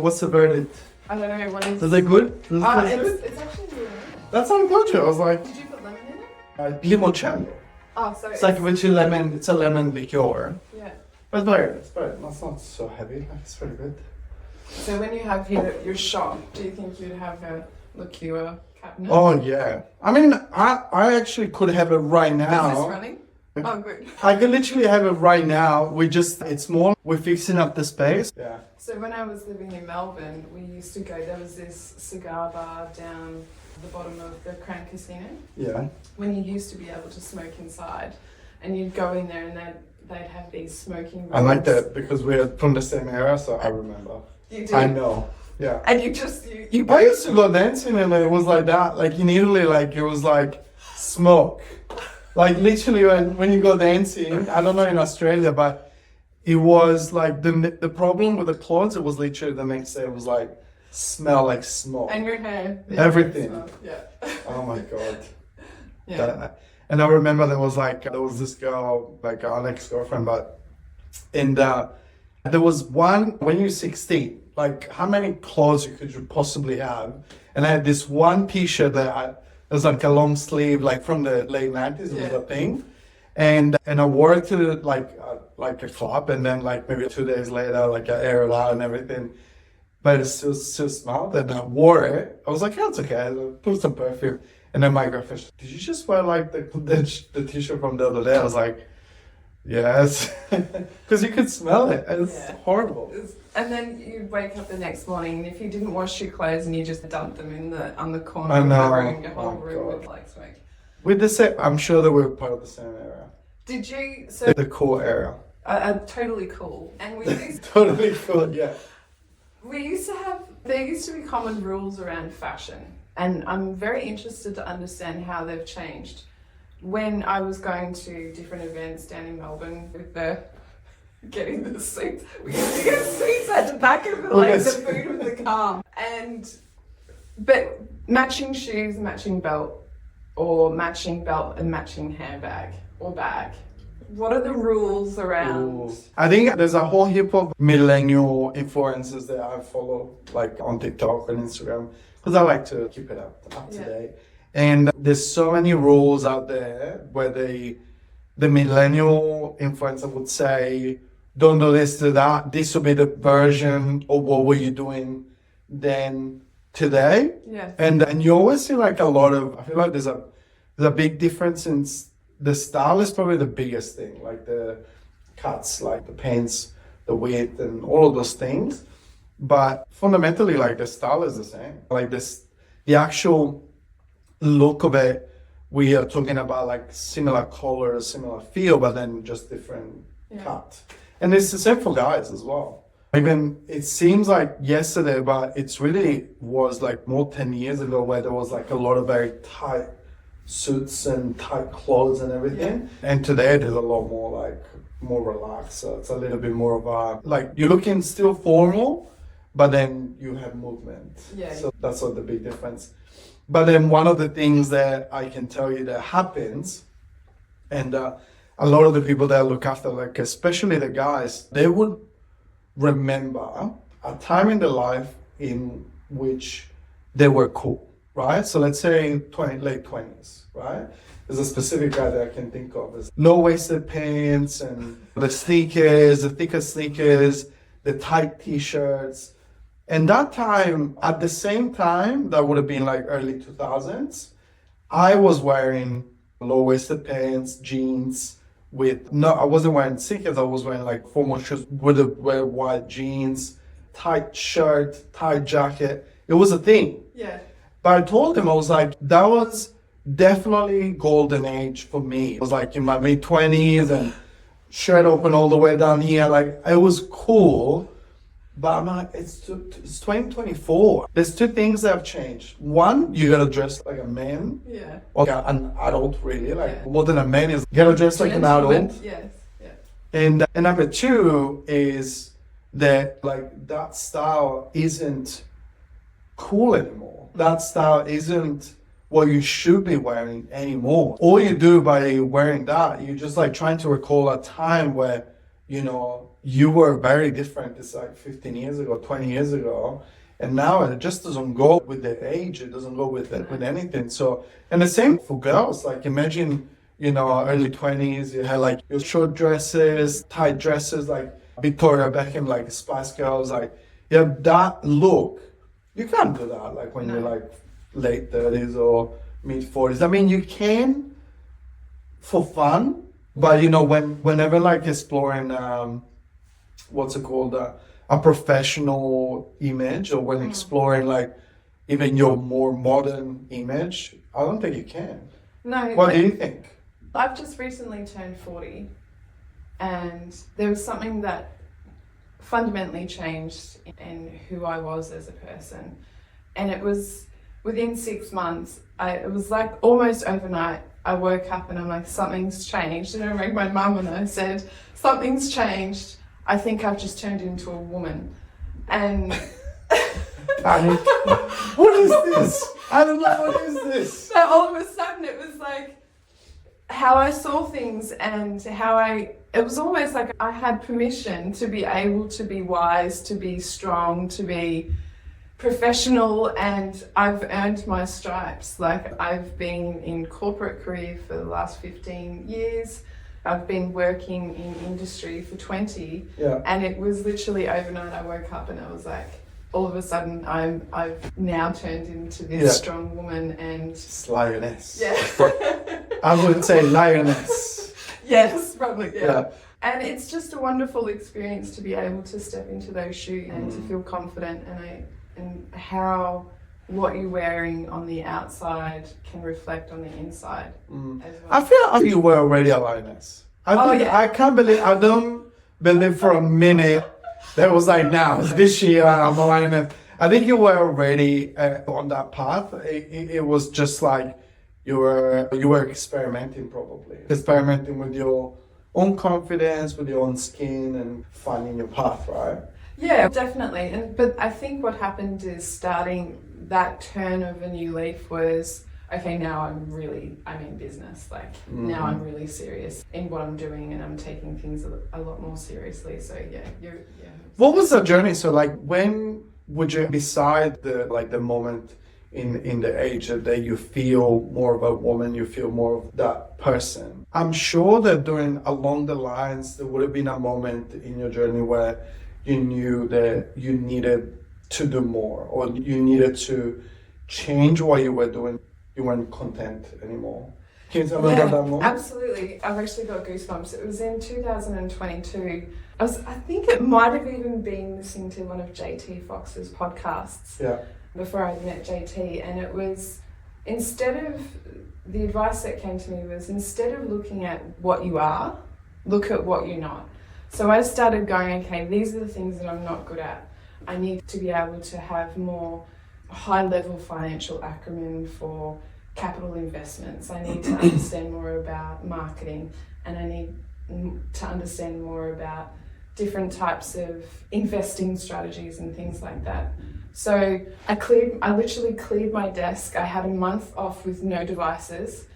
What's the verdict? I don't know. What is? Is it good? Is it good? It's actually really nice. That's how I told you. I was like, Did you put lemon in it? limoncello. Oh, so It's like with lemon. It's a lemon liqueur. Yeah. But it's very, that's not so heavy. Like, it's very good. So when you have your shot, do you think you'd have a liqueur cabinet? Oh yeah. I mean, I actually could have it right Is this now. running? Oh, good. I could literally have it right now. It's small. We're fixing up the space. Yeah. So when I was living in Melbourne, we used to go, there was this cigar bar down the bottom of the Crown Casino. Yeah. When you used to be able to smoke inside, and you'd go in there and they'd have these smoking rooms. I like that because we're from the same era, so I remember. You do? I know. Yeah. And you I used to go dancing and it was like that. Like in Italy, like it was like smoke. Like literally when you go dancing, I don't know in Australia, but it was like the problem with the clothes, it was literally the next day, it was like smell like smoke. And your hair. Everything. Yeah. Oh my God. Yeah. And I remember there was this girl, like our ex-girlfriend, and there was one, when you're 16, like how many clothes could you possibly have? And I had this one t-shirt that it was like a long sleeve, like from the late 90s, it was a thing. And I wore it to like a club, and then like maybe 2 days later, like I aired it out and everything. But it still smelled, and I wore it. I was like, yeah, it's okay. I put some perfume. And then my girlfriend, did you just wear like the t-shirt from the other day? I was like, yes. Because you could smell it. And it's horrible. And then you'd wake up the next morning, and if you didn't wash your clothes and you just dumped them on the corner I know. of the room, your whole Oh, room God. would like smoke. With the same, I'm sure that we're part of the same era. Did you? So The cool era. totally cool. And we used Totally cool, yeah. there used to be common rules around fashion, and I'm very interested to understand how they've changed. When I was going to different events down in Melbourne with getting the suits, we used to get suits at the back of the boot of the car, but matching shoes, matching belt, or matching belt and matching handbag or bag. What are the rules around? I think there's a whole heap of millennial influencers that I follow, like on TikTok and Instagram, because I like to keep it up to date. And there's so many rules out there where the millennial influencer would say, don't do this, do that. This will be the version of what were you doing then today. Yeah. And you always see like a lot of, I feel like there's a big difference in the style is probably the biggest thing, like the cuts, like the pants, the width, and all of those things. But fundamentally, like the style is the same. Like the actual look of it, we are talking about like similar colors, similar feel, but then just different cut. And it's the same for guys as well. Even it seems like yesterday, but it's really was like more 10 years ago where there was like a lot of very tight suits and tight clothes and everything. And today there's a lot more relaxed. So it's a little bit more of a, like you're looking still formal, but then you have movement. Yeah. So that's what the big difference. But then one of the things that I can tell you that happens, and a lot of the people that I look after, like especially the guys, they would remember a time in their life in which they were cool, right? So let's say late 20s, right? There's a specific guy that I can think of. Is low-waisted pants and the sneakers, the thicker sneakers, the tight t-shirts. And that time, at the same time, that would have been like early 2000s, I was wearing low-waisted pants, jeans, I wasn't wearing sneakers, I was wearing like formal shoes with white jeans, tight shirt, tight jacket. It was a thing. Yeah. But I told him, I was like, that was definitely golden age for me. It was like in my mid-20s and shirt open all the way down here. Like, it was cool. But I'm like, it's 2024. There's two things that have changed. One, you gotta dress like a man. Yeah. Or an adult, really. Like, more than a man is, you gotta dress like an adult. Yes. Yeah. And number two is that, like, that style isn't cool anymore. That style isn't what you should be wearing anymore. All you do by wearing that, you're just like trying to recall a time where, you know, you were very different. It's like 15 years ago, 20 years ago. And now it just doesn't go with the age. It doesn't go with with anything. So, and the same for girls. Like imagine, early 20s, you had like your short dresses, tight dresses, like Victoria Beckham, like Spice Girls, like you have that look. You can't do that like when you're like late 30s or mid 40s. I mean, you can for fun, but whenever like exploring, what's it called? A professional image, or when exploring like even your more modern image, I don't think you can. No. What do you think? I've just recently turned 40, and there was something that fundamentally changed in who I was as a person. And it was within 6 months, it was like almost overnight, I woke up and I'm like, something's changed. And I rang my mum and I said, something's changed. I think I've just turned into a woman. And Panic. What is this? I don't know, what is this? So all of a sudden it was like how I saw things and it was almost like I had permission to be able to be wise, to be strong, to be professional, and I've earned my stripes. Like I've been in corporate career for the last 15 years. I've been working in industry for 20, and it was literally overnight I woke up and I was like, all of a sudden I've now turned into this strong woman and... Lioness. Yeah. I would say lioness. Yes, probably, yeah. And it's just a wonderful experience to be able to step into those shoes and to feel confident and how what you're wearing on the outside can reflect on the inside as well. I feel like you were already a lioness. I don't believe for a minute that was like, now, this year I'm a lioness. I think you were already on that path. It was just like you were experimenting, probably. Experimenting with your own confidence, with your own skin, and finding your path, right? Yeah, definitely. But I think what happened is starting that turn of a new leaf was, okay, now I'm in business. Like now I'm really serious in what I'm doing and I'm taking things a lot more seriously. So yeah. What was the journey? So like when would you decide the moment in the age that you feel more of a woman, you feel more of that person? I'm sure that along the lines, there would have been a moment in your journey where you knew that you needed to do more, or you needed to change what you were doing. You weren't content anymore. Can you tell me about that moment? Absolutely. I've actually got goosebumps. It was in 2022. I think it might have even been listening to one of JT Fox's podcasts before I met JT, and it was the advice that came to me was, instead of looking at what you are, look at what you're not. So I started going, okay, these are the things that I'm not good at. I need to be able to have more high-level financial acumen for capital investments. I need to understand more about marketing, and I need to understand more about different types of investing strategies and things like that. So I literally cleared my desk. I had a month off with no devices,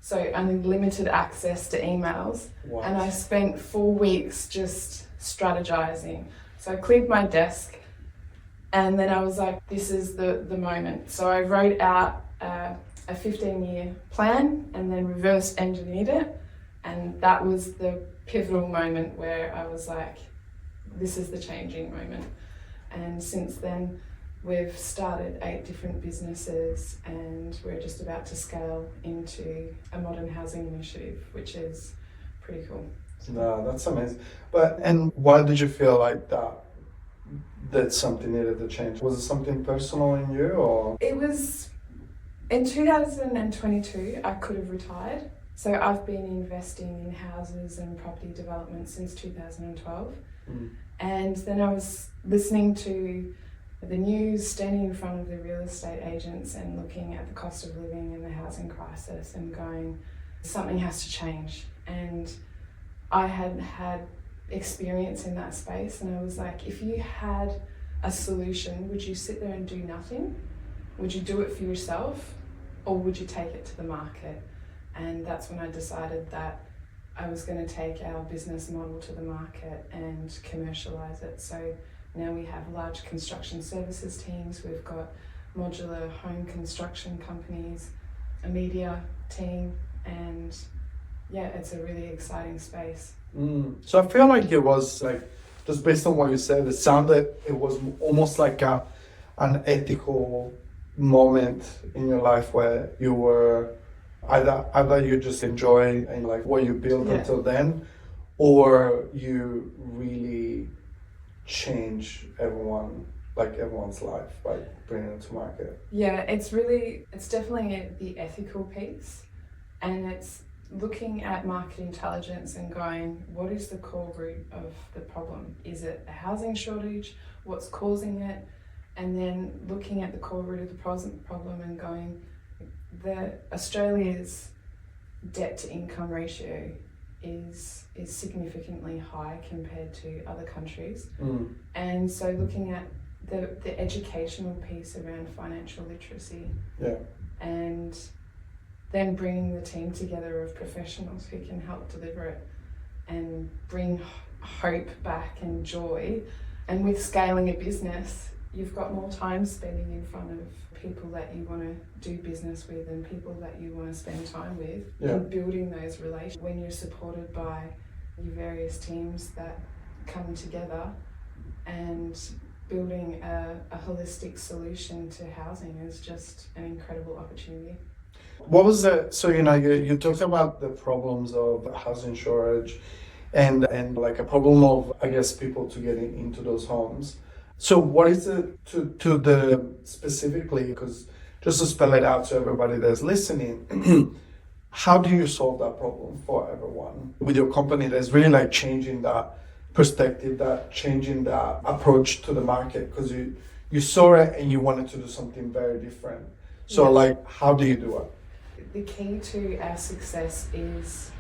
so only limited access to emails. What? And I spent 4 weeks just strategizing. So I cleared my desk, and then I was like, this is the moment. So I wrote out a 15-year plan and then reverse engineered it. And that was the pivotal moment where I was like, this is the changing moment. And since then, we've started 8 different businesses, and we're just about to scale into a modern housing initiative, which is pretty cool. No, that's amazing. And why did you feel like that something needed to change? Was it something personal in you, or? It was in 2022, I could have retired. So I've been investing in houses and property development since 2012. And then I was listening to the news, standing in front of the real estate agents and looking at the cost of living and the housing crisis and going, something has to change. And I had experience in that space, and I was like, if you had a solution, would you sit there and do nothing? Would you do it for yourself, or would you take it to the market? And that's when I decided that I was going to take our business model to the market and commercialize it. So now we have large construction services teams, we've got modular home construction companies, a media team, and yeah, it's a really exciting space. So I feel like it was like, just based on what you said, it sounded it was almost like an ethical moment in your life where you were either you just enjoy and like what you built until then, or you really change everyone's life by bringing it to market. Yeah, it's definitely the ethical piece, and it's looking at market intelligence and going, what is the core root of the problem? Is it a housing shortage? What's causing it? And then looking at the core root of the problem and going, Australia's debt to income ratio is significantly high compared to other countries. And so looking at the educational piece around financial literacy, and then bringing the team together of professionals who can help deliver it and bring hope back and joy. And with scaling a business, you've got more time spending in front of people that you want to do business with and people that you want to spend time with, and building those relations when you're supported by your various teams that come together, and building a holistic solution to housing is just an incredible opportunity. What was the, so you talked about the problems of housing shortage and like a problem of, I guess, people to get into those homes. So what is it to the specifically, because just to spell it out so everybody that's listening, how do you solve that problem for everyone with your company that's really like changing that perspective, that changing that approach to the market, because you saw it and you wanted to do something very different. So like, how do you do it? The key to our success is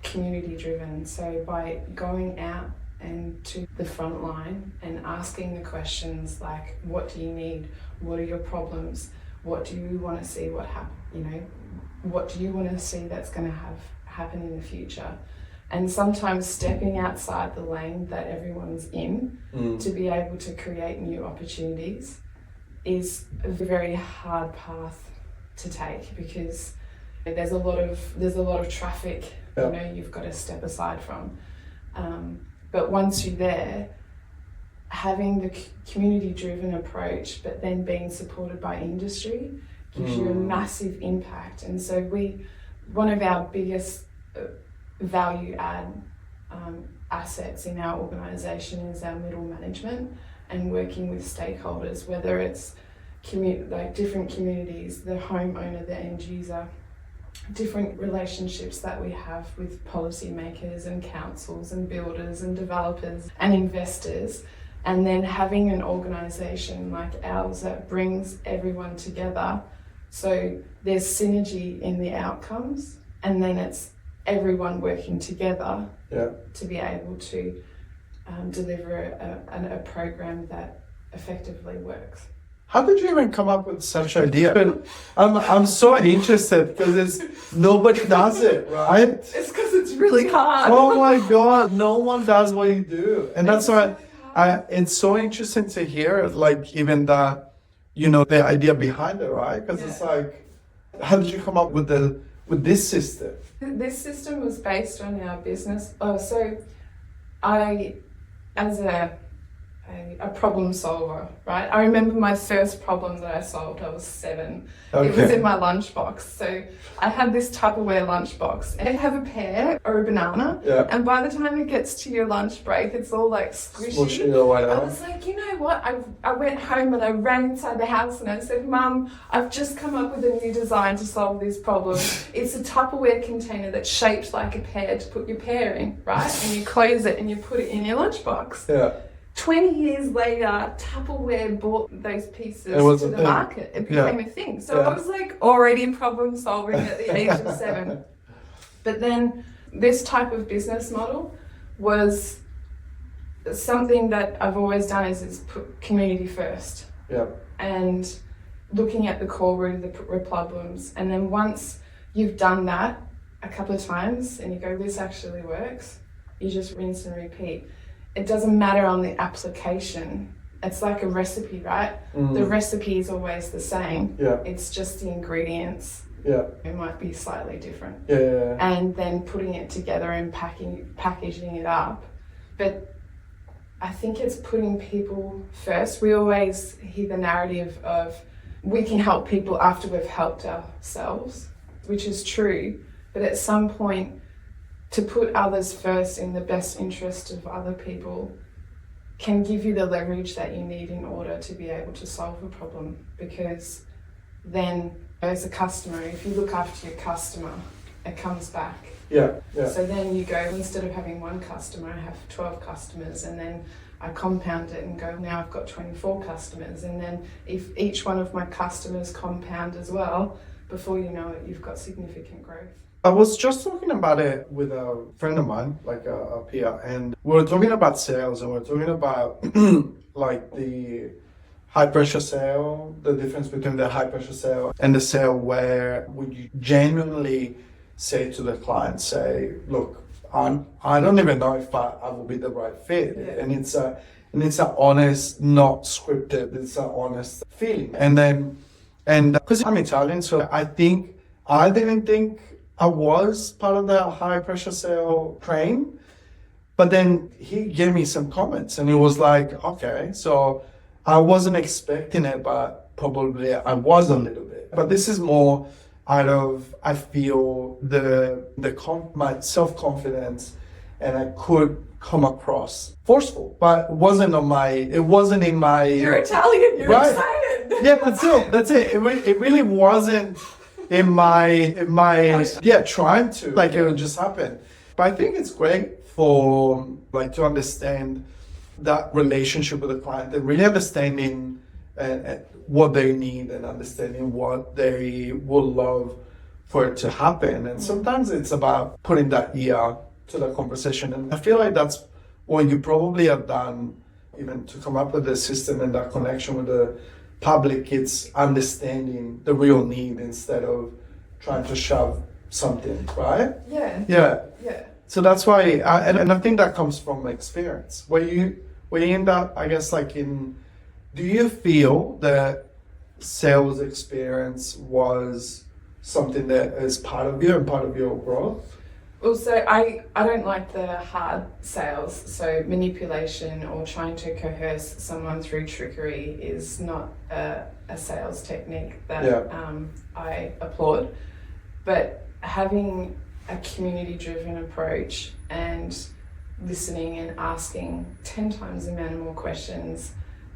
community driven. So by going out and to the front line and asking the questions like, what do you need? What are your problems? What do you want to see what do you want to see that's going to happen in the future? And sometimes stepping outside the lane that everyone's in to be able to create new opportunities is a very hard path to take, because there's a lot of traffic you've got to step aside from. But once you're there, having the community-driven approach, but then being supported by industry, gives you a massive impact. And so one of our biggest value add assets in our organisation is our middle management, and working with stakeholders, whether it's different communities, the homeowner, the end user, different relationships that we have with policymakers and councils and builders and developers and investors, and then having an organisation like ours that brings everyone together, so there's synergy in the outcomes, and then it's everyone working together to be able to deliver a program that effectively works. How did you even come up with such an idea? I'm so interested, because nobody does it, right? It's because it's really hard. Oh my God, no one does what you do. And that's why it's so interesting to hear, like, even the idea behind it, right? Because it's like, how did you come up with this system? This system was based on our business. So I, as a problem solver, right? I remember my first problem that I solved, I was 7. Okay. It was in my lunchbox. So I had this Tupperware lunchbox, and I have a pear or a banana, and by the time it gets to your lunch break, it's all like squishy. I was like, you know what? I went home and I ran inside the house and I said, Mum, I've just come up with a new design to solve this problem. It's a Tupperware container that's shaped like a pear to put your pear in, right? And you close it and you put it in your lunchbox. Yeah. 20 years later, Tupperware brought those pieces to the market. It became a thing. So I was like already problem solving at the age of 7. But then this type of business model was something that I've always done is put community first. Yeah. And looking at the core root of the problems. And then once you've done that, a couple of times and you go, this actually works, you just rinse and repeat. It doesn't matter on the application. It's like a recipe, right? The recipe is always the same. Yeah. It's just the ingredients. Yeah. It might be slightly different. Yeah. And then putting it together and packaging it up. But I think it's putting people first. We always hear the narrative of we can help people after we've helped ourselves, which is true. But at some point, to put others first in the best interest of other people can give you the leverage that you need in order to be able to solve a problem. Because then as a customer, if you look after your customer, it comes back. Yeah. So then you go, instead of having one customer, I have 12 customers, and then I compound it and go, now I've got 24 customers. And then if each one of my customers compound as well, before you know it, you've got significant growth. I was just talking about it with a friend of mine, like a peer, and we were talking about sales, and we were talking about like the high pressure sale, the difference between the high pressure sale and the sale where would you genuinely say to the client, say, look, I don't even know if I will be the right fit. Yeah. And it's a honest, not scripted, it's an honest feeling. And because I'm Italian, so I didn't think I was part of the high pressure sale train, but then he gave me some comments and it was like, okay, so I wasn't expecting it, but probably I was a little bit. But this is more out of, I feel my self-confidence, and I could come across forceful, but it wasn't in my... You're Italian, you're right. excited. Yeah, that's it. It really wasn't in my trying to, like it would just happen. But I think it's great for like to understand that relationship with the client and really understanding what they need and understanding what they would love for it to happen. And sometimes it's about putting that ear to the conversation. And I feel like that's what you probably have done, even to come up with the system and that connection with the public. It's understanding the real need instead of trying to shove something, right? Yeah. So that's why, I think that comes from experience. Where you end up, I guess, do you feel that sales experience was something that is part of you and part of your growth? Well, so I don't like the hard sales, so manipulation or trying to coerce someone through trickery is not a sales technique that I applaud. But having a community-driven approach and listening and asking 10 times the amount of more questions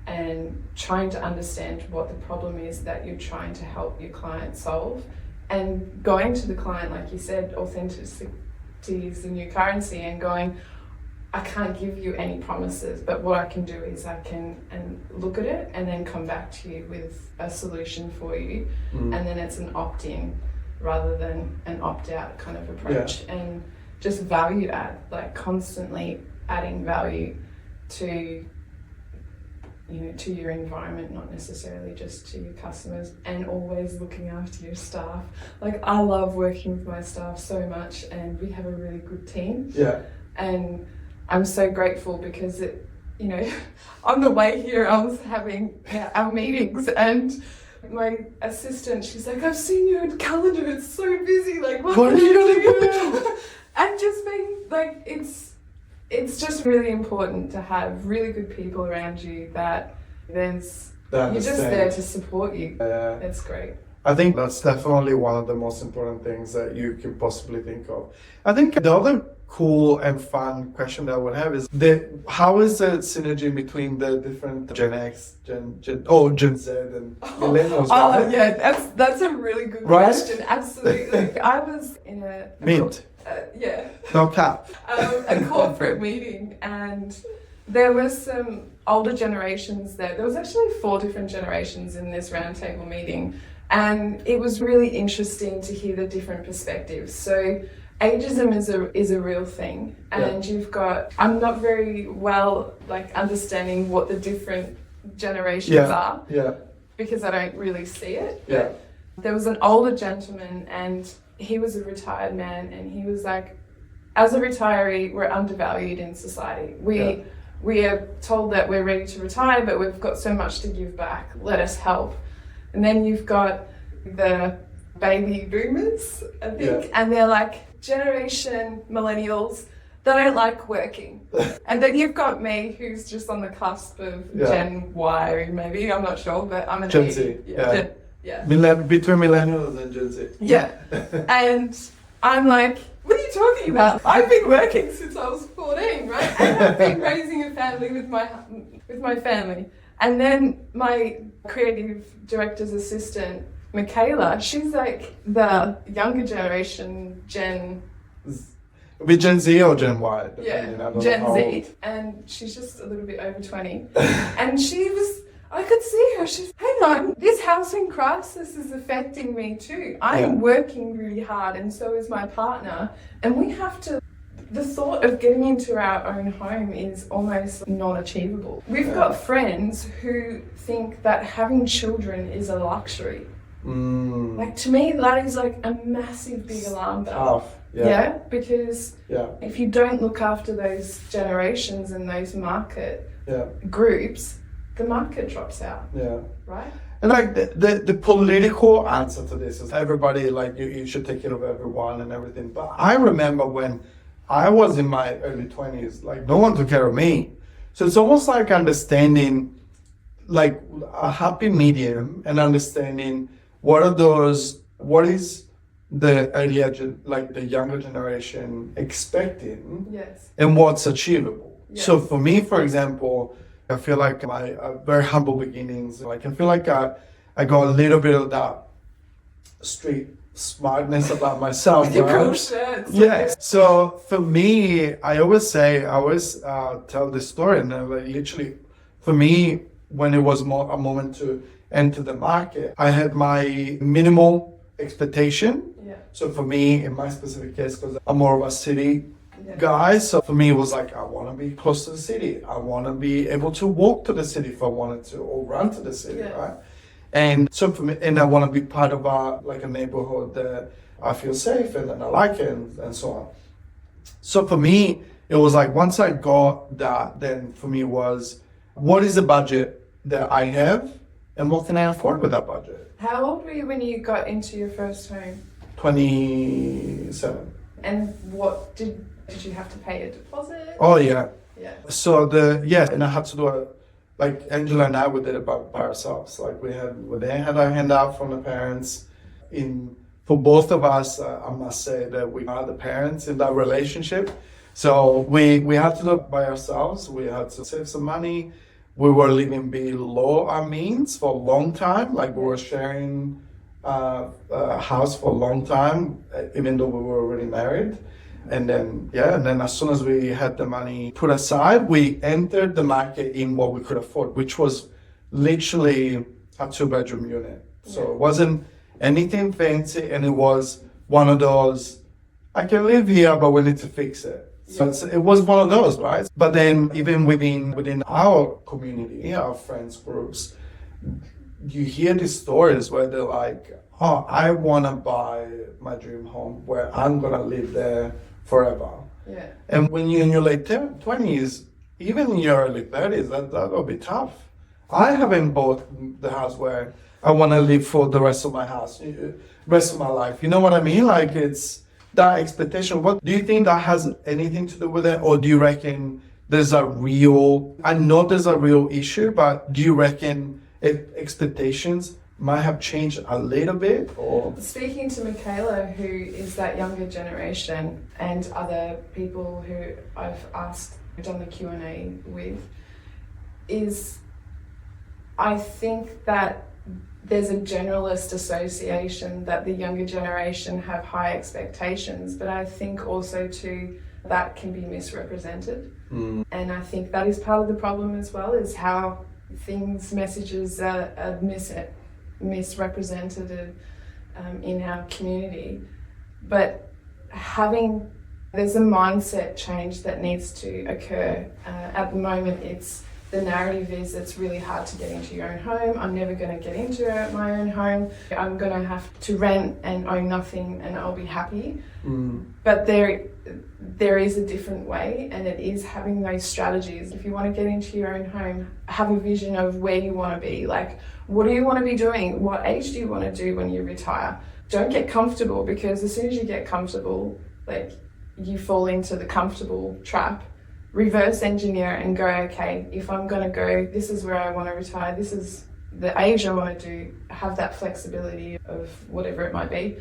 and trying to understand what the problem is that you're trying to help your client solve, and going to the client, like you said, authenticity is the new currency, and going, I can't give you any promises, but what I can do is I can look at it and then come back to you with a solution for you. And then it's an opt-in rather than an opt-out kind of approach. And just value add, like constantly adding value to your environment, not necessarily just to your customers, and always looking after your staff. Like, I love working with my staff so much, and we have a really good team. Yeah. And I'm so grateful because on the way here, I was having our meetings, and my assistant, she's like, I've seen your calendar, it's so busy, like, what are you doing? And just being like, it's just really important to have really good people around you that you're just there to support you. It's great. I think that's definitely one of the most important things that you can possibly think of. I think the other cool and fun question that I would have is how is the synergy between the different Gen X, Gen Z, and millennials? Oh, yeah, that's a really good question. Absolutely. I was in a Mint. No cap. A corporate meeting, and there were some older generations there. There was actually 4 different generations in this roundtable meeting, and it was really interesting to hear the different perspectives. So ageism is a real thing, and you've got, I'm not very well understanding what the different generations are, because I don't really see it. Yeah. There was an older gentleman, and he was a retired man, and he was like, as a retiree, we're undervalued in society. We are told that we're ready to retire, but we've got so much to give back. Let us help. And then you've got the baby boomers, I think, and they're like generation millennials. They don't like working. And then you've got me, who's just on the cusp of Gen Y, maybe, I'm not sure, but I'm an Gen Z. Between millennials and Gen Z. Yeah. And I'm like, what are you talking about? I've been working since I was 14, right? And I've been raising a family with my family. And then my creative director's assistant, Michaela, she's like the younger generation, With Gen Z or Gen Y? Yeah, Gen Z. And she's just a little bit over 20. And I could see her, she's, hang on, this housing crisis is affecting me too. I'm working really hard, and so is my partner. And we have to, the thought of getting into our own home is almost non-achievable. We've got friends who think that having children is a luxury. Like, to me, that is like a massive big alarm bell. Tough. Because if you don't look after those generations and those market groups, the market drops out. Right? And like the political answer to this is everybody, like, you should take care of everyone and everything. But I remember when I was in my early 20s, like, no one took care of me. So it's almost like understanding like a happy medium and understanding what is the earlier, like the younger generation expecting and what's achievable. So for me, for example, I feel like my very humble beginnings, like I feel like I got a little bit of that street smartness about myself. With your cool shirts. Yes. So for me, I always tell this story, and like literally, for me, when it was more a moment to enter the market, I had my minimal expectation. So for me, in my specific case, because I'm more of a city guy, so for me it was like, I want to be close to the city. I want to be able to walk to the city if I wanted to, or run to the city, right? And so for me, and I want to be part of a neighborhood that I feel safe and I like it, and so on. So for me, it was like, once I got that, then for me was, what is the budget that I have and what can I afford with that budget? How old were you when you got into your first home? 27. And what did you have to pay a deposit? Oh yeah. So and I had to do it, like Angela and I, we did it by ourselves. Like they had our handout from the parents. For both of us, I must say that we are the parents in that relationship. So we had to do it by ourselves. We had to save some money. We were living below our means for a long time. Like, we were sharing a house for a long time, even though we were already married. And then as soon as we had the money put aside, we entered the market in what we could afford, which was literally a 2-bedroom unit. So it wasn't anything fancy, and it was one of those, I can live here, but we need to fix it. So it was one of those, right? But then even within our community, our friends groups, you hear these stories where they're like, oh, I want to buy my dream home where I'm going to live there forever. And when you're in your late 20s, even in your early 30s, that will be tough. I haven't bought the house where I want to live for the rest of my life. You know what I mean? Like, it's that expectation. What do you think that has anything to do with it? Or do you reckon I know there's a real issue, but do you reckon expectations might have changed a little bit? Or speaking to Michaela, who is that younger generation, and other people who I've done the Q&A with, is I think that there's a generalist association that the younger generation have high expectations, but I think also too that can be misrepresented. And I think that is part of the problem as well, is how messages are misrepresented in our community. But there's a mindset change that needs to occur. At the moment, The narrative is it's really hard to get into your own home. I'm never going to get into my own home. I'm going to have to rent and own nothing and I'll be happy. But there is a different way, and it is having those strategies. If you want to get into your own home, have a vision of where you want to be. Like, what do you want to be doing? What age do you want to do when you retire? Don't get comfortable, because as soon as you get comfortable, like, you fall into the comfortable trap. Reverse engineer and go, okay, if I'm going to go, this is where I want to retire, this is the age I want to do, have that flexibility of whatever it might be.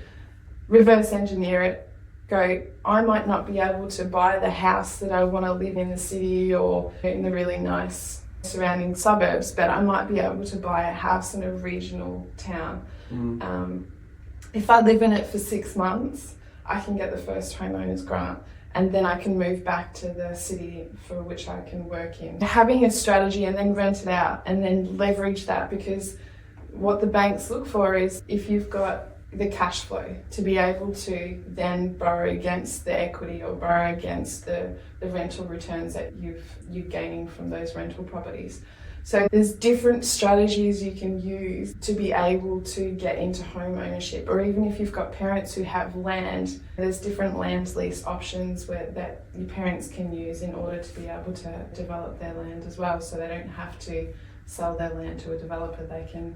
Reverse engineer it, go, I might not be able to buy the house that I want to live in the city or in the really nice surrounding suburbs, but I might be able to buy a house in a regional town. If I live in it for 6 months, I can get the first homeowners grant, and then I can move back to the city for which I can work in. Having a strategy and then rent it out and then leverage that, because what the banks look for is if you've got the cash flow to be able to then borrow against the equity or borrow against the rental returns that you're gaining from those rental properties. So there's different strategies you can use to be able to get into home ownership, or even if you've got parents who have land, there's different land lease options that your parents can use in order to be able to develop their land as well, so they don't have to sell their land to a developer. They can,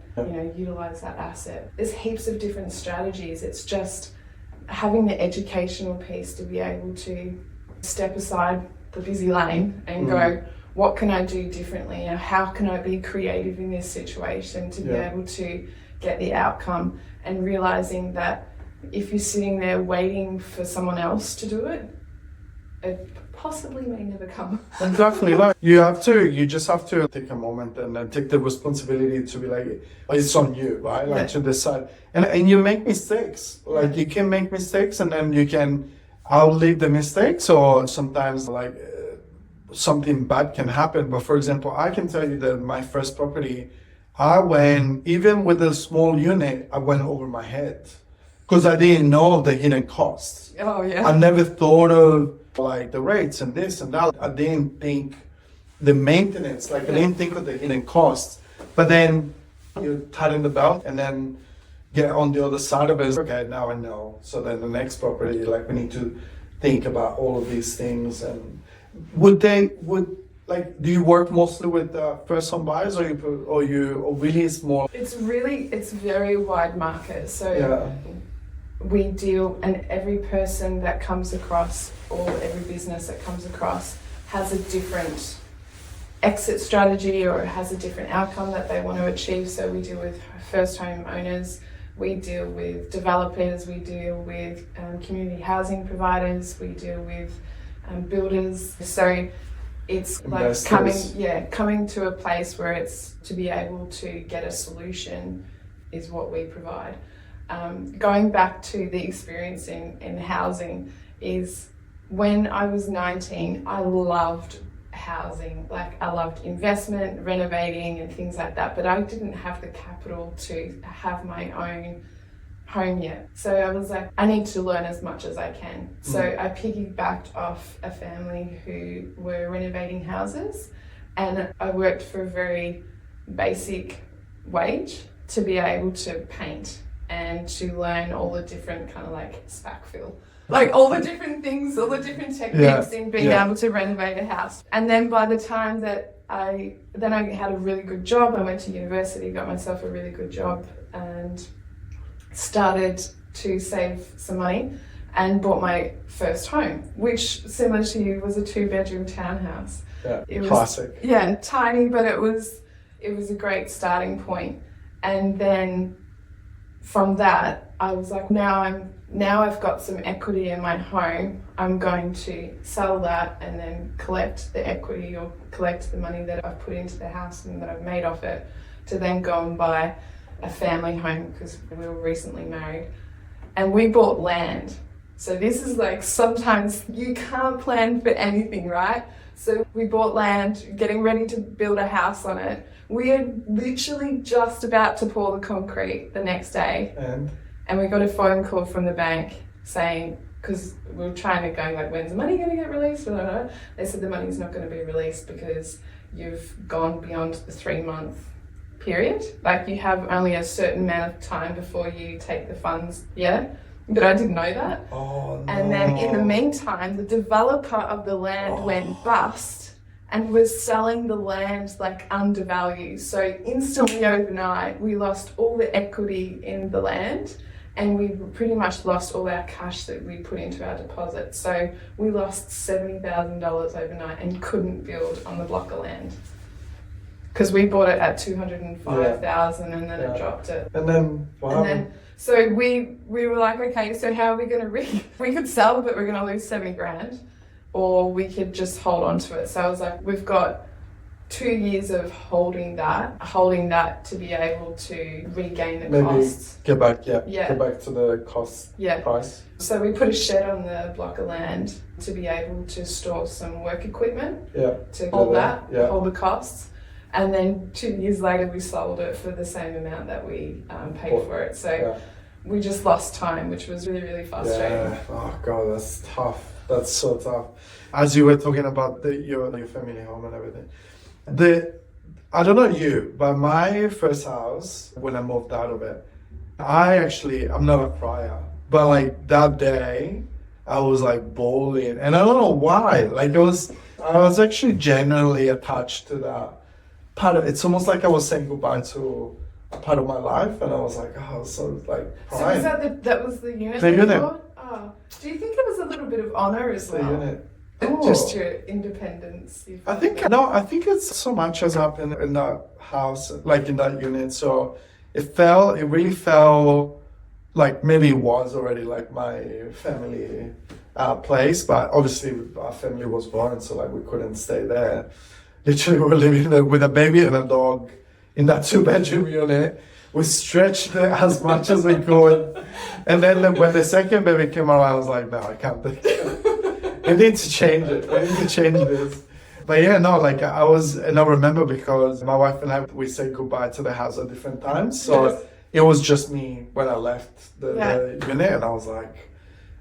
utilize that asset. There's heaps of different strategies. It's just having the educational piece to be able to step aside the busy lane and go, what can I do differently? How can I be creative in this situation to be able to get the outcome? And realizing that if you're sitting there waiting for someone else to do it, it possibly may never come. Exactly. Like, you just have to take a moment and then take the responsibility to be like, it's on you, right? Like to decide. And you make mistakes. Like you can make mistakes and then you can outlive the mistakes, or sometimes something bad can happen. But for example, I can tell you that my first property, even with a small unit, I went over my head because I didn't know the hidden costs. Oh yeah. I never thought of like the rates and this and that. I didn't think the maintenance, I didn't think of the hidden costs. But then you tighten the belt and then get on the other side of it. Okay, now I know. So then the next property, we need to think about all of these things. And do you work mostly with first home buyers, or really it's more? It's very wide market. So we deal, and every person that comes across, or every business that comes across, has a different exit strategy or has a different outcome that they want to achieve. So we deal with first home owners, we deal with developers, we deal with community housing providers, we deal with builders. So it's like coming to a place where it's to be able to get a solution is what we provide. Going back to the experience in housing, is when I was 19, I loved housing. I loved investment, renovating and things like that, but I didn't have the capital to have my own home yet. So I was like, I need to learn as much as I can. So I piggybacked off a family who were renovating houses, and I worked for a very basic wage to be able to paint and to learn all the different kind of spack fill, all the different things, all the different techniques in being able to renovate a house. And then by the time that I had a really good job, I went to university, got myself a really good job, and started to save some money and bought my first home, which, similar to you, was a 2-bedroom townhouse. Yeah, it was, classic. Yeah, tiny, but it was a great starting point. And then from that, I was like, now I've got some equity in my home. I'm going to sell that and then collect the equity, or collect the money that I've put into the house and that I've made off it, to then go and buy a family home, because we were recently married. And we bought land. So this is sometimes you can't plan for anything, right? So we bought land, getting ready to build a house on it. We are literally just about to pour the concrete the next day. And we got a phone call from the bank saying, because we were trying to go when's the money going to get released? I don't know. They said the money's not going to be released because you've gone beyond the 3-month period. Like you have only a certain amount of time before you take the funds. Yeah. But I didn't know that. Oh, no. And then in the meantime, the developer of the land went bust and was selling the land like undervalued. So instantly overnight, we lost all the equity in the land and we pretty much lost all our cash that we put into our deposit. So we lost $70,000 overnight and couldn't build on the block of land. Because we bought it at $205,000 and then it dropped it. And then what happened? So we were like, okay, so how are we going to we could sell, but we're going to lose 70 grand, or we could just hold on to it. So I was like, we've got 2 years of holding that to be able to regain the costs. Get back to the cost price. So we put a shed on the block of land to be able to store some work equipment to hold hold the costs. And then 2 years later, we sold it for the same amount that we paid for it. So we just lost time, which was really, really frustrating. Yeah. Oh God, that's tough. That's so tough. As you were talking about your family home and everything, I don't know you, but my first house, when I moved out of it, I'm not a crier, but like that day, I was like bawling, and I don't know why. Like I was actually genuinely attached to that part of it's almost like I was saying goodbye to a part of my life, and I was like, oh, so like crying. So was that was the unit? The unit. Oh, do you think it was a little bit of honor as well? The unit. Just your independence. I think it's so much has happened in that house, like in that unit. So it really felt like maybe it was already like my family place, but obviously our family was born, so like we couldn't stay there. Literally, we were living there with a baby and a dog in that 2-bedroom unit. We stretched it as much as we could. And then when the second baby came around, I was like, no, I can't do it. We need to change it. We need to change this. But yeah, no, like I remember because my wife and I, we said goodbye to the house at different times. So it was just me when I left the unit, and I was like,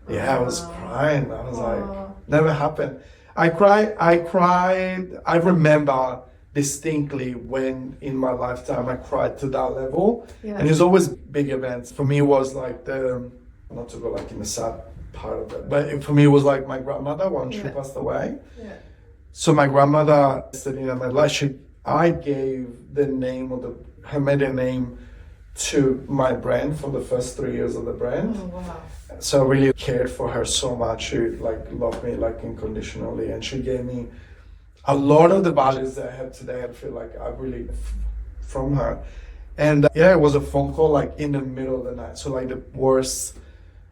I was crying. I was like, never happened. I cried. I remember distinctly when in my lifetime I cried to that level. Yeah. And it's always big events. For me, it was like not to go like in the sad part of it, but for me, it was like my grandmother when she passed away. Yeah. So my grandmother, sitting in my life, I gave the name of her maiden name to my brand for the first 3 years of the brand. Oh, wow. So I really cared for her so much. She like loved me like unconditionally, and she gave me a lot of the values that I have today. I feel like I really from her. And it was a phone call like in the middle of the night. So like the worst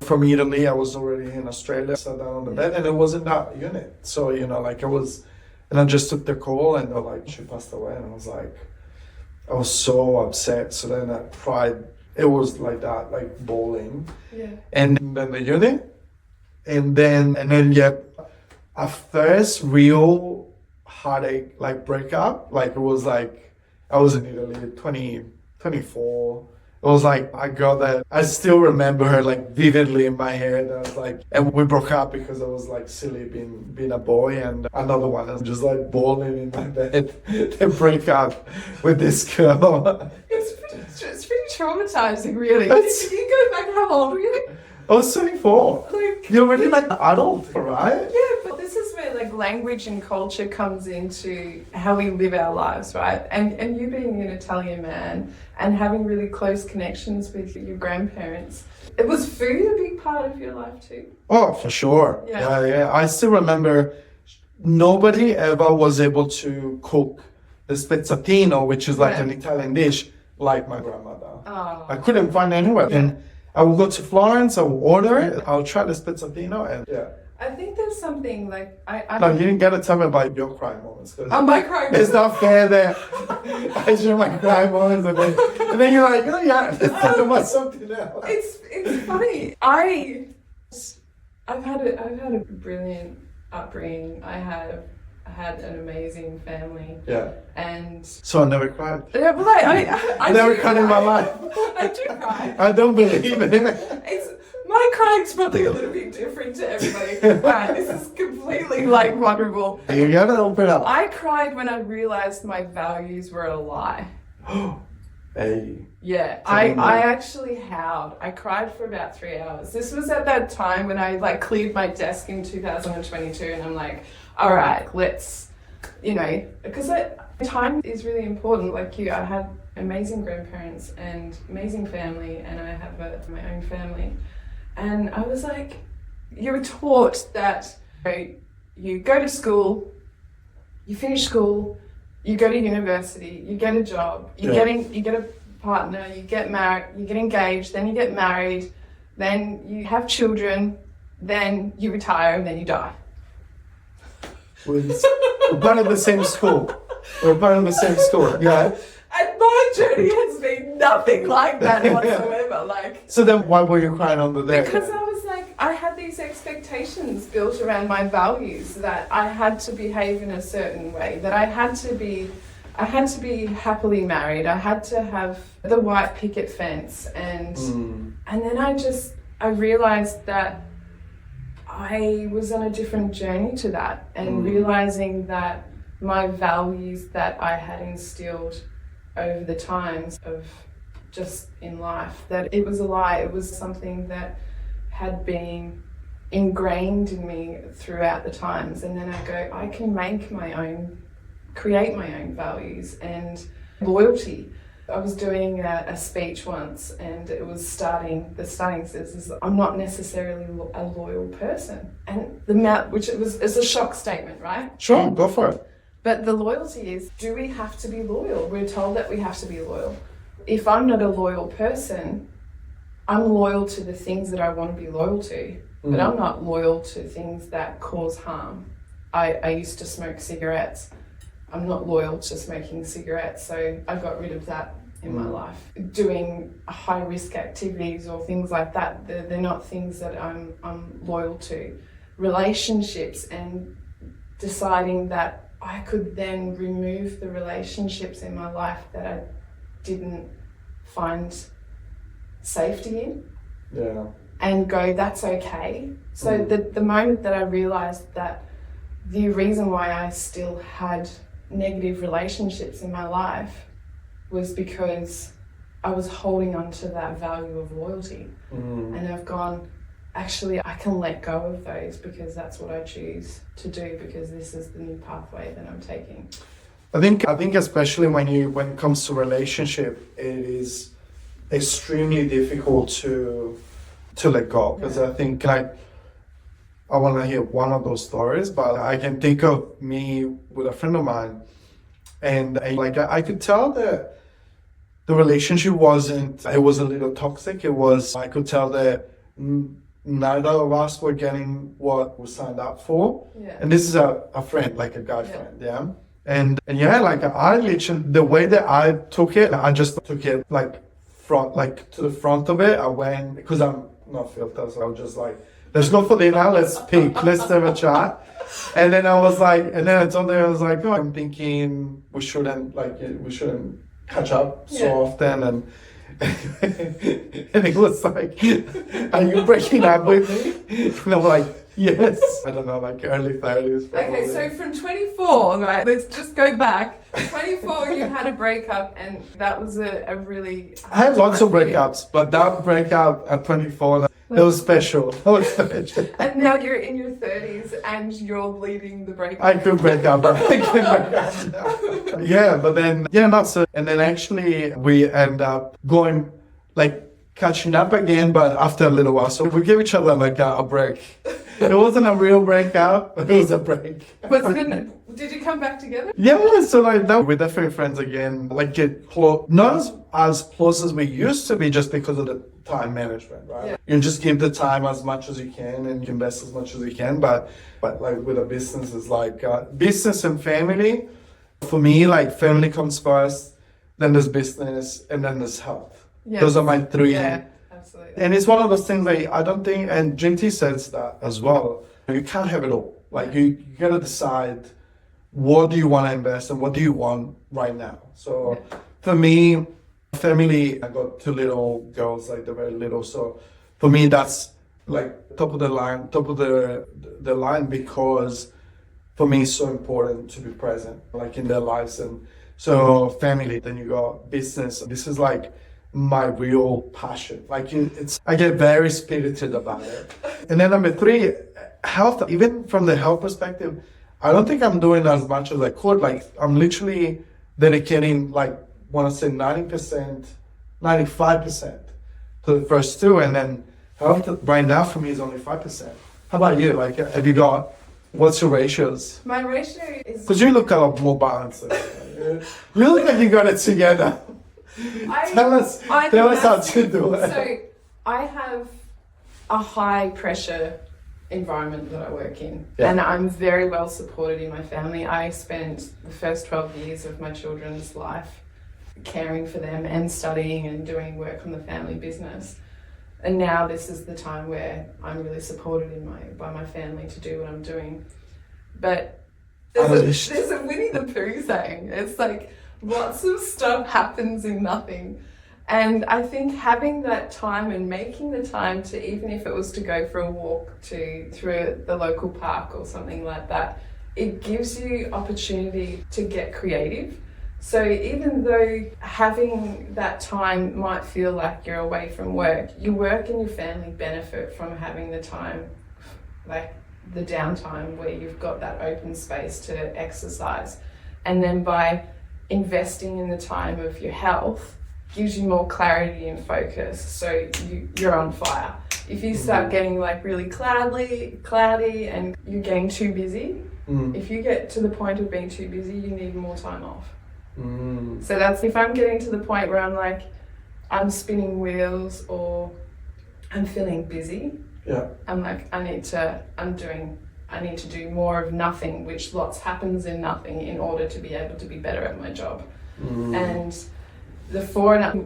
from Italy, I was already in Australia, sat down on the bed, and it was in that unit. So and I just took the call, and like she passed away, and I was so upset. So then I cried. It was like that, like bawling. Yeah. And then the unit, and then a first real heartache, like breakup. Like it was like I was in Italy, 24. It was like a girl that I still remember her like vividly in my head. I was like, and we broke up because I was like silly being a boy, and another one was just like bawling in my bed. They break up with this girl. It's pretty traumatizing, really. You go back, how old were you? I was 24. You're already like an adult, right? Yeah, but this is where like language and culture comes into how we live our lives, right? And you being an Italian man and having really close connections with your grandparents. Was food a big part of your life too? Oh, for sure. Yeah. I still remember nobody ever was able to cook the spezzatino, which is like an Italian dish, like my grandmother. Oh. I couldn't find anywhere. Yeah. And I will go to Florence, I will order it, I'll try the spezzatino, and I think there's something like No, you didn't get to tell me about your crying moments. My crying moments. It's not fair that I share my crying moments and then you're like, oh yeah, let's talk about something else. It's funny. I've had a brilliant upbringing. I had an amazing family. Yeah. And so I never cried. Yeah, but I never cried in my life. I do cry. I don't believe it. My my crying's probably a little bit different to everybody. This is completely like vulnerable. You gotta open up. I cried when I realized my values were a lie. Hey. Yeah, I actually howled. I cried for about 3 hours. This was at that time when I like cleared my desk in 2022, and I'm like, all right, let's, because time is really important. Like you, I had amazing grandparents and amazing family, and I have my own family. And I was like, you were taught that you go to school, you finish school, you go to university, you get a job, you get a partner, you get married, you get engaged, then you get married, then you have children, then you retire, and then you die. We're part of the same school. Yeah. And my journey has been nothing like that whatsoever. So then why were you crying on the day? Because I was like, I had these expectations built around my values that I had to behave in a certain way, that I had to be happily married, I had to have the white picket fence, and then I realized that I was on a different journey to that, and realizing that my values that I had instilled over the times of just in life, that it was a lie. It was something that had been ingrained in me throughout the times. And then I can create my own values and loyalty. I was doing a speech once, and it was the starting says, I'm not necessarily a loyal person. And it's a shock statement, right? Sure, go for it. But the loyalty is, do we have to be loyal? We're told that we have to be loyal. If I'm not a loyal person, I'm loyal to the things that I want to be loyal to, but I'm not loyal to things that cause harm. I used to smoke cigarettes. I'm not loyal to smoking cigarettes, so I got rid of that in my life. Doing high-risk activities or things like that, they're not things that I'm loyal to. Relationships, and deciding that I could then remove the relationships in my life that I didn't find safety in. Yeah. And go, that's okay. So the moment that I realized that the reason why I still had negative relationships in my life was because I was holding on to that value of loyalty. And I've gone, actually, I can let go of those because that's what I choose to do, because this is the new pathway that I'm taking. I think especially when it comes to relationship, it is extremely difficult to let go, because I think I want to hear one of those stories, but I can think of me with a friend of mine, and I could tell that the relationship was a little toxic. I could tell that neither of us were getting what we signed up for. Yeah. And this is a friend, like a guy friend, yeah. And I literally, the way that I took it, I just took it to the front of it. I went, because I'm not filtered, so I was just like, let's go for dinner, let's speak, let's have a chat. And then I told her, I was like, I'm thinking we shouldn't catch up so often. And and it was like, are you breaking up with me? And I'm like, yes. I don't know, like early 30s probably. Okay, so from 24, right, let's just go back. 24, you had a breakup, and that was a really... I had lots of breakups, but that breakup at 24, it was special. And now you're in your 30s and you're leading the breakup. I could break up. Yeah, but then, that's it. And then actually we end up going, catching up again, but after a little while. So we gave each other a break. It wasn't a real breakup, it was a break. But then, did you come back together? Yeah, so now we're definitely friends again. Get close, not as close as we used to be, just because of the time management, right? Yeah. You just give the time as much as you can and you invest as much as you can. But with a business, it's business and family. For me, family comes first, then there's business, and then there's health. Yes. Those are my three. Yeah, absolutely. And it's one of those things I don't think, and JT says that as well, you can't have it all. You gotta decide, what do you want to invest and what do you want right now? So for me, family, I got two little girls, they're very little. So for me, that's like top of the line because for me it's so important to be present like in their lives. And so family, then you got business. This is like my real passion. Like it's I get very spirited about it. And then number three, health. Even from the health perspective, I don't think I'm doing as much as I could. Like I'm literally dedicating like want to say 90%, 95% to the first two, and then health right now for me is only 5%. How about you? Like have you got what's your ratios? My ratio is. Because you look a lot more balanced. You look like you got it together. Tell us how to do it. So I have a high pressure environment that I work in, and I'm very well supported in my family. I spent the first 12 years of my children's life caring for them and studying and doing work on the family business. And now this is the time where I'm really supported by my family to do what I'm doing. But there's a Winnie the Pooh saying, it's like lots of stuff happens in nothing. And I think having that time and making the time to, even if it was to go for a walk through the local park or something like that, it gives you opportunity to get creative. So even though having that time might feel like you're away from work, your work and your family benefit from having the time, like the downtime where you've got that open space to exercise. And then by investing in the time of your health, gives you more clarity and focus, so you're on fire. If you start getting like really cloudy and you're getting too busy, if you get to the point of being too busy, you need more time off. So that's if I'm getting to the point where I'm like, I'm spinning wheels or I'm feeling busy, I'm like, I need to do more of nothing, which lots happens in nothing in order to be able to be better at my job. And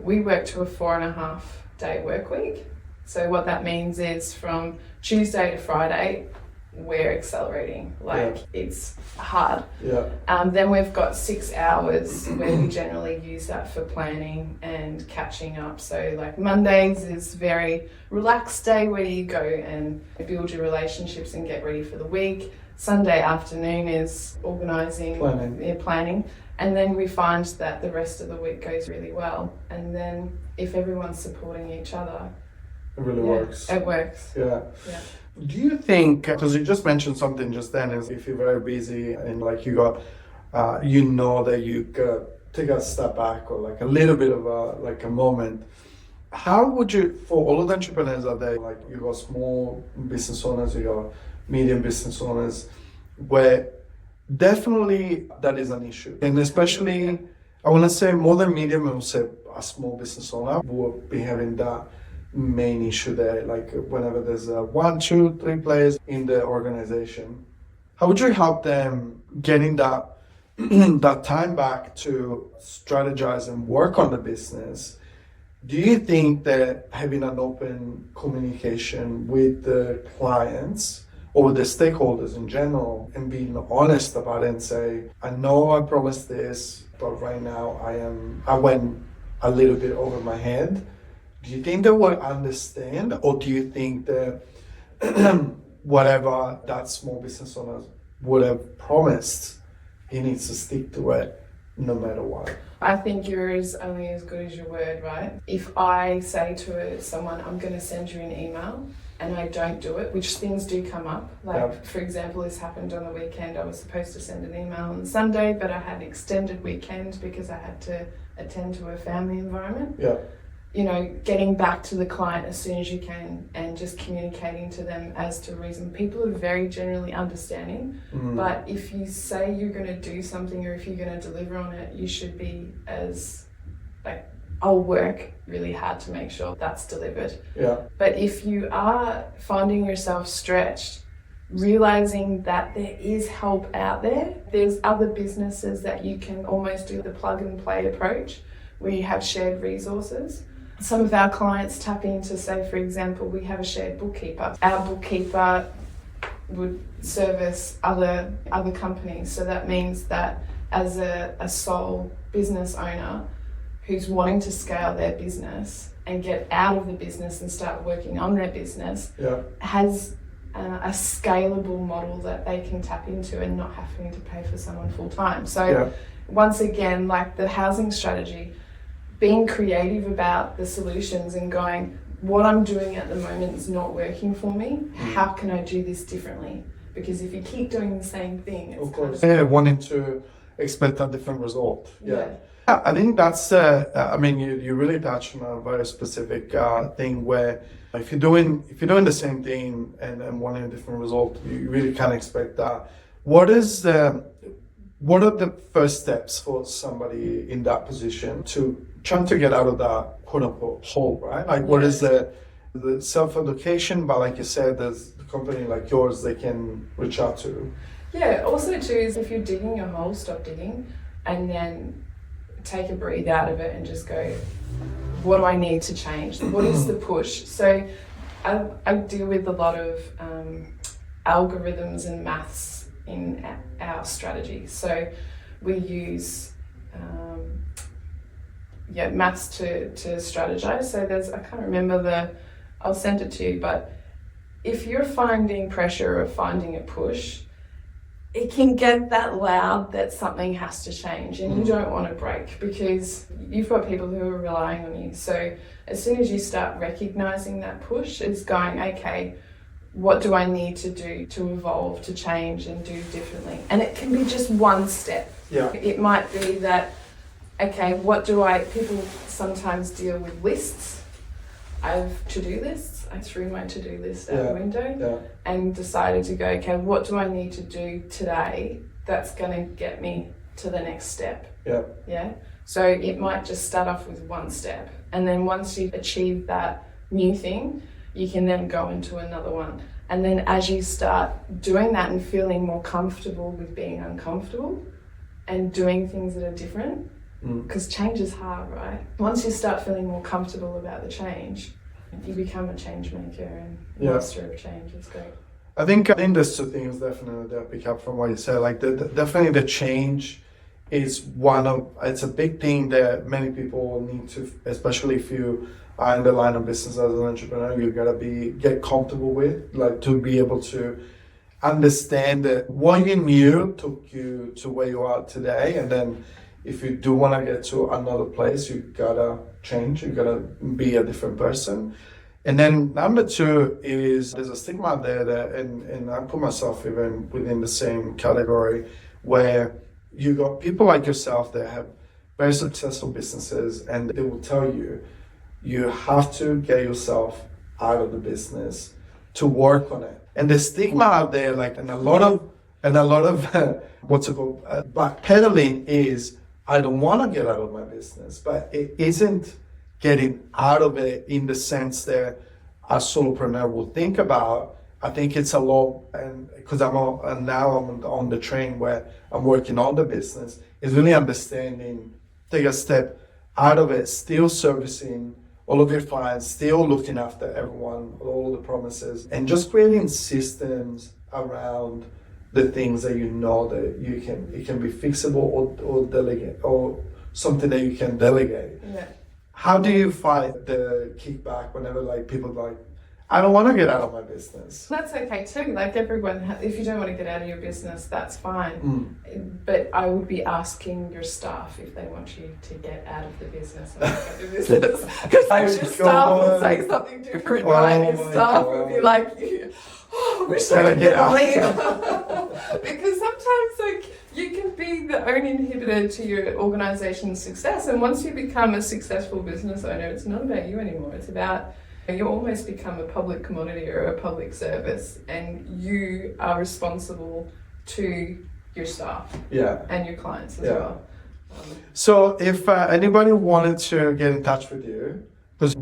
we work to a 4.5 day work week. So what that means is from Tuesday to Friday, we're accelerating. It's hard. Then we've got 6 hours where we generally use that for planning and catching up. So like Mondays is very relaxed day where you go and build your relationships and get ready for the week. Sunday afternoon is organising, planning. And then we find that the rest of the week goes really well. And then if everyone's supporting each other, it really works. It works. Yeah. Do you think, because you just mentioned something just then, is if you're very busy and like you got, that you gotta take a step back or like a little bit of a moment, how would you, for all of the entrepreneurs out there, like you got small business owners, you got medium business owners, where definitely that is an issue. And especially, I want to say more than medium, I would say a small business owner will be having that main issue there. Like whenever there's 1, 2, 3 players in the organization, how would you help them getting that that time back to strategize and work on the business? Do you think that having an open communication with the clients or the stakeholders in general and being honest about it and say, I know I promised this, but right now I went a little bit over my head. Do you think they will understand, or do you think that whatever that small business owner would have promised, he needs to stick to it no matter what? I think you're only as good as your word, right? If I say to someone, I'm going to send you an email, and I don't do it, which things do come up. For example, this happened on the weekend. I was supposed to send an email on Sunday, but I had an extended weekend because I had to attend to a family environment. Getting back to the client as soon as you can and just communicating to them as to reason. People are very generally understanding, but if you say you're going to do something or if you're going to deliver on it, you should be I'll work really hard to make sure that's delivered. But if you are finding yourself stretched, realizing that there is help out there, there's other businesses that you can almost do the plug and play approach where you have shared resources. Some of our clients tap into, say, for example, we have a shared bookkeeper. Our bookkeeper would service other companies. So that means that as a sole business owner who's wanting to scale their business and get out of the business and start working on their business has a scalable model that they can tap into and not having to pay for someone full time. So once again, like the housing strategy, being creative about the solutions and going, what I'm doing at the moment is not working for me. How can I do this differently? Because if you keep doing the same thing, it's of course, wanting to expect a different result. Yeah. I think that's, I mean, you really touched on a very specific thing where if you're doing the same thing and wanting a different result, you really can't expect that. What are the first steps for somebody in that position to trying to get out of that quote unquote hole, right? Like what is the self-education, but like you said, there's a company like yours they can reach out to. Yeah, also too is if you're digging a hole, stop digging and then take a breathe out of it and just go, what do I need to change? What is the push? So I deal with a lot of algorithms and maths in our strategy. So we use maths to strategize. So I can't remember I'll send it to you, but if you're finding pressure or finding a push, it can get that loud that something has to change and you don't want to break because you've got people who are relying on you. So as soon as you start recognizing that push, it's going, okay, what do I need to do to evolve, to change and do differently? And it can be just one step. Yeah. It might be that, okay, people sometimes deal with lists. I have to-do lists. I threw my to-do list out the window and decided to go, okay, what do I need to do today that's going to get me to the next step? Yeah. So it might just start off with one step. And then once you've achieved that new thing, you can then go into another one. And then as you start doing that and feeling more comfortable with being uncomfortable and doing things that are different, because change is hard, right? Once you start feeling more comfortable about the change, you become a change maker and master of change. It's great. I think there's two things definitely that I pick up from what you said. Like definitely the change is it's a big thing that many people need to, especially if you are in the line of business as an entrepreneur, you gotta get comfortable with, like to be able to understand that what you knew took you to where you are today, and then if you do want to get to another place, you gotta change, you gotta be a different person. And then number two is there's a stigma out there that, and I put myself even within the same category, where you got people like yourself that have very successful businesses and they will tell you, you have to get yourself out of the business to work on it. And the stigma out there, like, and a lot of backpedaling is, I don't want to get out of my business, but it isn't getting out of it in the sense that a solopreneur will think about. I think it's a lot, and because I'm on the train where I'm working on the business, is really understanding, take a step out of it, still servicing all of your clients, still looking after everyone, all the promises, and just creating systems around the things that you know that it can be fixable or delegate, or something that you can delegate. Yeah. How do you fight the kickback whenever people like, I don't want to get out of my business? That's okay too. Like everyone, if you don't want to get out of your business, that's fine. But I would be asking your staff if they want you to get out of the business. Because your staff will say something different, right? Your staff will be like, oh, I wish I could get out. Because sometimes you can be the own inhibitor to your organization's success. And once you become a successful business owner, it's not about you anymore. It's about, you almost become a public commodity or a public service, and you are responsible to your staff and your clients as well. So if anybody wanted to get in touch with you, because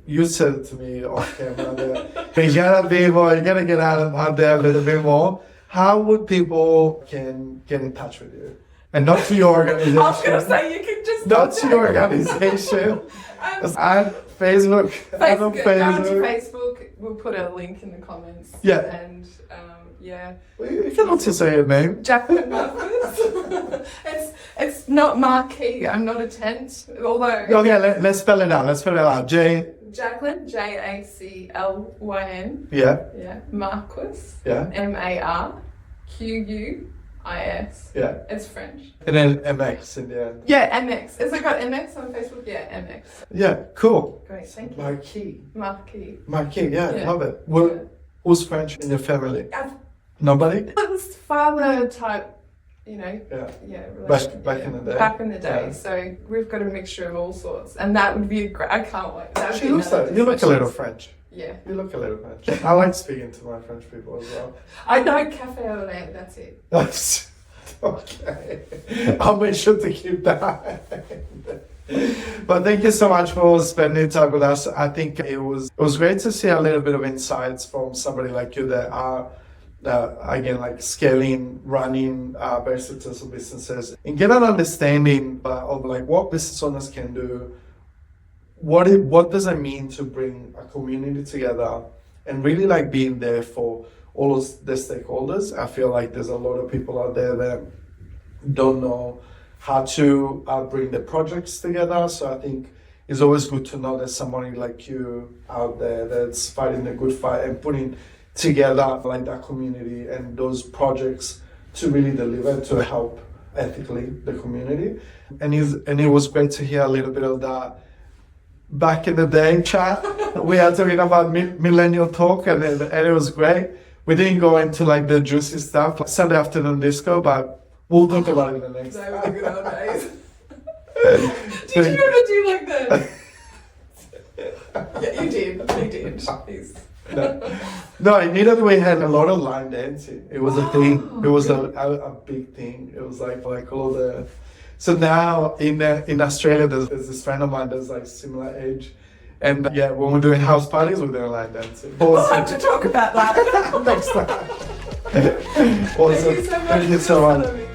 you said it to me off camera that you gotta get out there a little bit more. How would people can get in touch with you? And not to your organization. I was gonna say you can just not to your organization. I'm Facebook. Go to Facebook. We'll put a link in the comments. Yeah. And Yeah. You can also say your name. Jaclyn Marquis. it's not Marquis. I'm not a tent. Although Okay, let's spell it out. Jaclyn, Jaclyn. Yeah. Yeah. Marquis. Yeah. Marquis. Yeah. It's French. And then MX in the end. Yeah, MX. Has it got MX on Facebook? Yeah, MX. Yeah, cool. Great, thank you. Marquis, Marquis. yeah, love it. Who's French in your family? Nobody? It's father type, Yeah. relation. Back in the day. Back in the day. Yeah. So we've got a mixture of all sorts. And that would be a great, I can't wait. That would She be looks another like, you look a little discussion. French. Yeah. You look a little French. I like speaking to my French people as well. I know cafe au lait, that's it. Okay. I'll make sure to keep that. But thank you so much for spending time with us. I think it was great to see a little bit of insights from somebody like you that are again like scaling, running very successful businesses, and get an understanding of like what business owners can do. What does it mean to bring a community together and really like being there for all of the stakeholders? I feel like there's a lot of people out there that don't know how to bring the projects together. So I think it's always good to know there's somebody like you out there that's fighting the good fight and putting together like that community and those projects to really deliver to help ethically the community. And it was great to hear a little bit of that. Back in the day, chat, we are talking about millennial talk, and it was great. We didn't go into like the juicy stuff, like Sunday afternoon disco, but we'll talk about it in the next. They were the good old days. Did you ever do like the? Yeah, you did. Please. No, in Italy we had a lot of line dancing. It was a thing. It was a big thing. It was like all the. So now in Australia, there's this friend of mine that's like similar age, and yeah, when we're doing house parties, we're doing line dancing. We'll have to talk about that next time. Awesome. Thank you so much. Thank you so much.